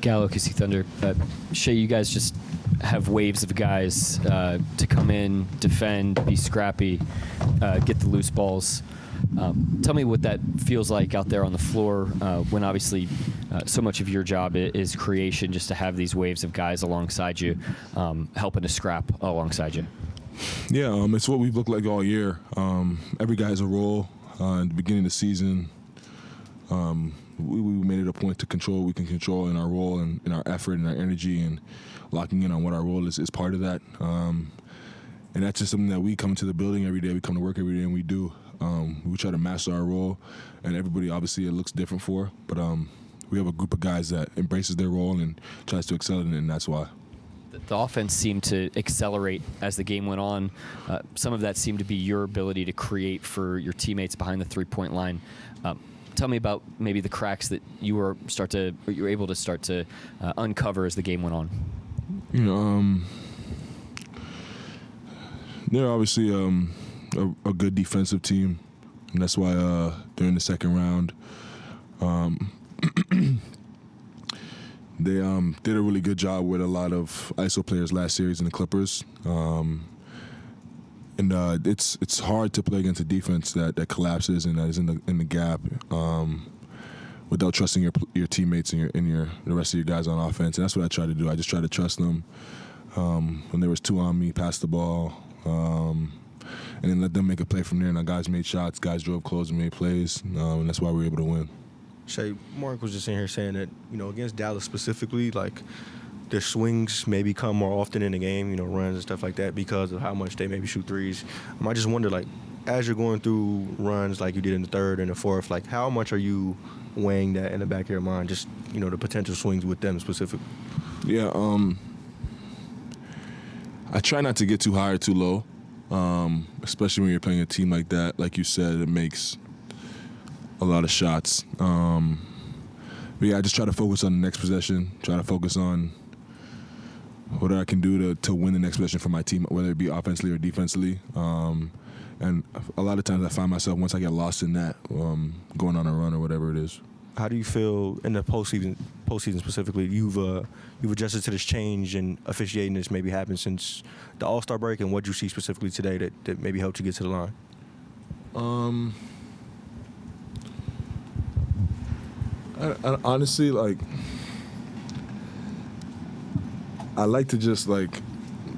Gallo, KC Thunder. Shai, you guys just have waves of guys to come in, defend, be scrappy, get the loose balls. Tell me what that feels like out there on the floor when obviously so much of your job is creation, just to have these waves of guys alongside you, helping to scrap alongside you. Yeah, it's what we've looked like all year. Every guy has a role. In the beginning of the season, we made it a point to control what we can control in our role and in our effort and our energy, and locking in on what our role is part of that. And that's just something that we come into the building every day, we come to work every day, and we do. We try to master our role, and everybody obviously it looks different for, but we have a group of guys that embraces their role and tries to excel in it, and that's why. The offense seemed to accelerate as the game went on. Some of that seemed to be your ability to create for your teammates behind the three-point line. Tell me about maybe the cracks that you were able to start to uncover as the game went on. You know, they're obviously a good defensive team, and that's why during the second round, they did a really good job with a lot of ISO players last series in the Clippers. And it's hard to play against a defense that collapses and that is in the gap without trusting your teammates and the rest of your guys on offense. And that's what I try to do. I just try to trust them. When there was two on me, pass the ball, and then let them make a play from there. And our guys made shots, guys drove close and made plays, and that's why we were able to win. Shai, Mark was just in here saying that, against Dallas specifically, like, their swings maybe come more often in the game, runs and stuff like that, because of how much they maybe shoot threes. I just wonder, like, as you're going through runs like you did in the third and the fourth, like, how much are you weighing that in the back of your mind, just, the potential swings with them specifically? Yeah, I try not to get too high or too low, especially when you're playing a team like that. Like you said, it makes a lot of shots. But yeah, I just try to focus on the next possession, try to focus on what I can do to win the next possession for my team, whether it be offensively or defensively. And a lot of times I find myself, once I get lost in that, going on a run or whatever it is. How do you feel in the postseason specifically? You've adjusted to this change and officiating that's maybe happened since the All-Star break, and what you see specifically today that maybe helped you get to the line? I honestly, like, I like to just, like,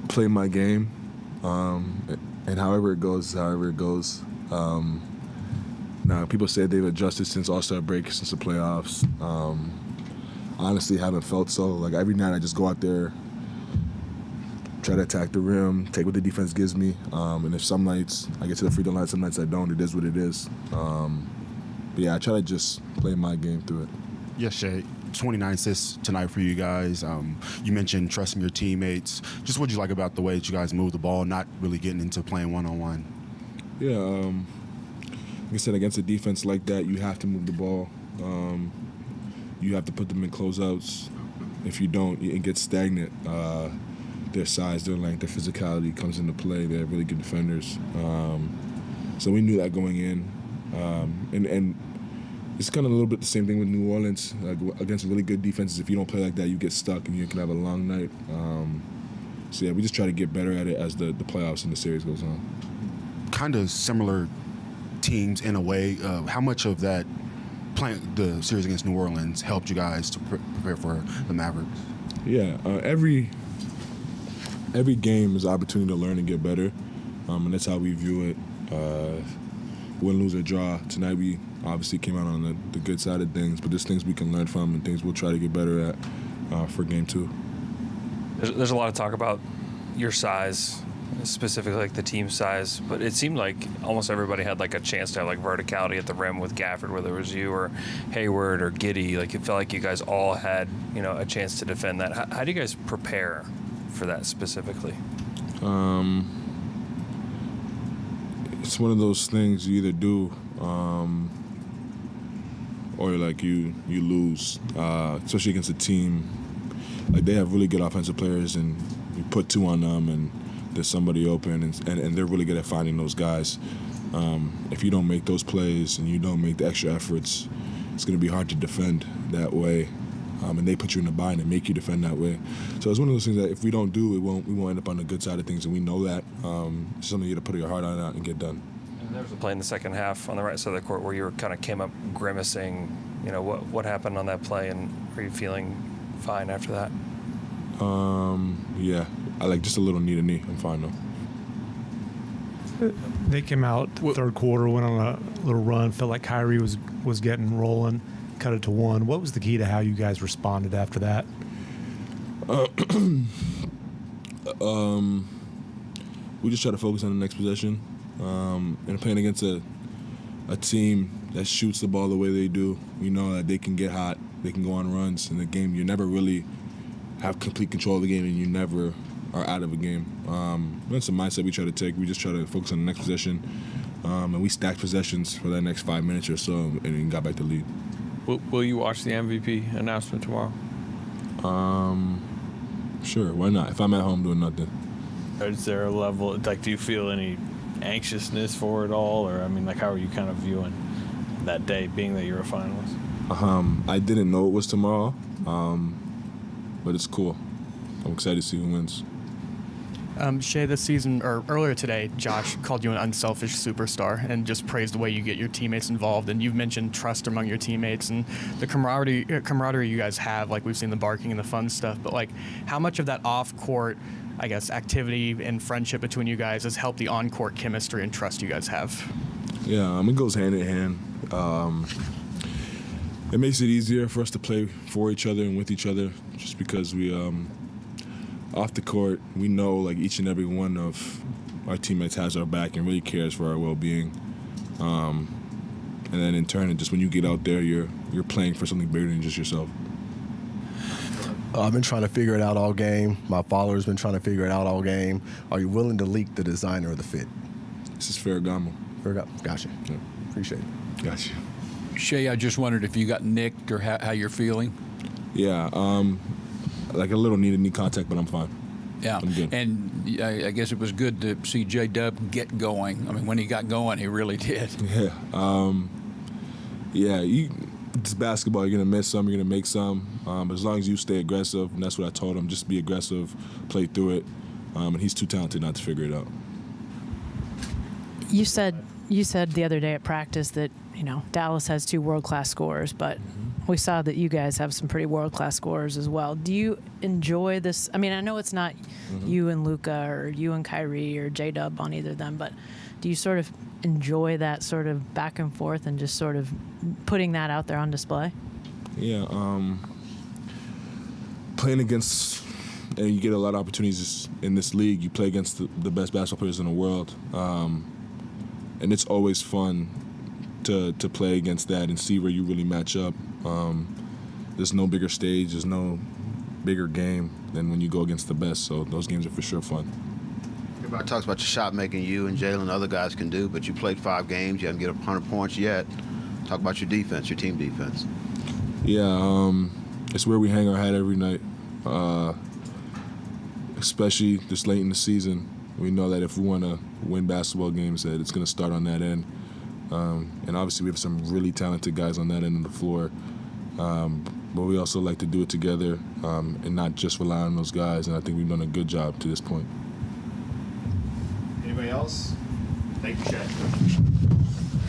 play my game, and however it goes, however it goes. Now, people say they've adjusted since All-Star break, since the playoffs. I honestly haven't felt so. Like, every night I just go out there, try to attack the rim, take what the defense gives me. And if some nights I get to the free throw line, some nights I don't, it is what it is. But yeah, I try to just play my game through it. Yes, Shai. 29 assists tonight for you guys. You mentioned trusting your teammates. Just what you like about the way that you guys move the ball, not really getting into playing one-on-one? Yeah, like I said, against a defense like that, you have to move the ball. You have to put them in closeouts. If you don't, it gets stagnant. Their size, their length, their physicality comes into play. They're really good defenders. So we knew that going in. And it's kind of a little bit the same thing with New Orleans. Like, against really good defenses, if you don't play like that, you get stuck and you can have a long night. So yeah, we just try to get better at it as the playoffs and the series goes on. Kind of similar teams in a way. How much of that playing the series against New Orleans helped you guys to prepare for the Mavericks? Yeah, every game is an opportunity to learn and get better, and that's how we view it. Win, lose, or draw. Tonight we obviously came out on the good side of things, but there's things we can learn from and things we'll try to get better at for game two. There's a lot of talk about your size, specifically like the team size, but it seemed like almost everybody had like a chance to have like verticality at the rim with Gafford, whether it was you or Hayward or Giddey. Like, it felt like you guys all had, a chance to defend that. How do you guys prepare for that specifically? It's one of those things you either do or like you lose, especially against a team. Like, they have really good offensive players, and you put two on them and there's somebody open, and they're really good at finding those guys. If you don't make those plays and you don't make the extra efforts, it's going to be hard to defend that way. and they put you in a bind and make you defend that way. So it's one of those things that if we don't do, we won't end up on the good side of things, and we know that. It's something you got to put your heart on out and get done. And there was a play in the second half on the right side of the court where you kind of came up grimacing. You know, what happened on that play, and are you feeling fine after that? Yeah, I like just a little knee to knee. I'm fine though. They came out third quarter, went on a little run, felt like Kyrie was getting rolling, cut it to 1. What was the key to how you guys responded after that? We just try to focus on the next possession, and playing against a team that shoots the ball the way they do. We know that they can get hot, they can go on runs in the game. You never really have complete control of the game, and you never are out of a game. That's the mindset we try to take. We just try to focus on the next possession, and we stacked possessions for that next 5 minutes or so, and then got back to lead. Will you watch the MVP announcement tomorrow? Sure, why not? If I'm at home doing nothing. Is there a level, like, do you feel any anxiousness for it all? Or, I mean, like, how are you kind of viewing that day, being that you're a finalist? I didn't know it was tomorrow, but it's cool. I'm excited to see who wins. Shai, this season, or earlier today, Josh called you an unselfish superstar and just praised the way you get your teammates involved. And you've mentioned trust among your teammates and the camaraderie you guys have, like we've seen the barking and the fun stuff. But, like, how much of that off-court, I guess, activity and friendship between you guys has helped the on-court chemistry and trust you guys have? Yeah, it goes hand in hand. It makes it easier for us to play for each other and with each other just because we off the court, we know like each and every one of our teammates has our back and really cares for our well-being. And then in turn, just when you get out there, you're playing for something bigger than just yourself. I've been trying to figure it out all game. My follower's been trying to figure it out all game. Are you willing to leak the designer of the fit? This is Ferragamo. Gotcha. Yeah. Appreciate it. Gotcha. Shai, I just wondered if you got nicked or how you're feeling. Yeah, like a little knee-to-knee contact, but I'm fine. Yeah, I'm good. And I guess it was good to see J-Dub get going. I mean, when he got going, he really did. Yeah. It's basketball. You're going to miss some, you're going to make some. But as long as you stay aggressive, and that's what I told him, just be aggressive, play through it. And he's too talented not to figure it out. You said the other day at practice that, Dallas has 2 world-class scorers, but we saw that you guys have some pretty world-class scorers as well. Do you enjoy this? I mean, I know it's not you and Luka or you and Kyrie or J-Dub on either of them, but do you sort of enjoy that sort of back and forth and just sort of putting that out there on display? Yeah, playing against, and you get a lot of opportunities in this league. You play against the best basketball players in the world, and it's always fun to play against that and see where you really match up. There's no bigger stage, there's no bigger game than when you go against the best, so those games are for sure fun. Everybody talks about your shot making you and Jalen and other guys can do, but you played 5 games, you haven't get 100 points yet. Talk about your defense, your team defense. Yeah, it's where we hang our hat every night, especially this late in the season. We know that if we want to win basketball games, that it's going to start on that end. And obviously we have some really talented guys on that end of the floor. But we also like to do it together and not just rely on those guys. And I think we've done a good job to this point. Anybody else? Thank you, Shai.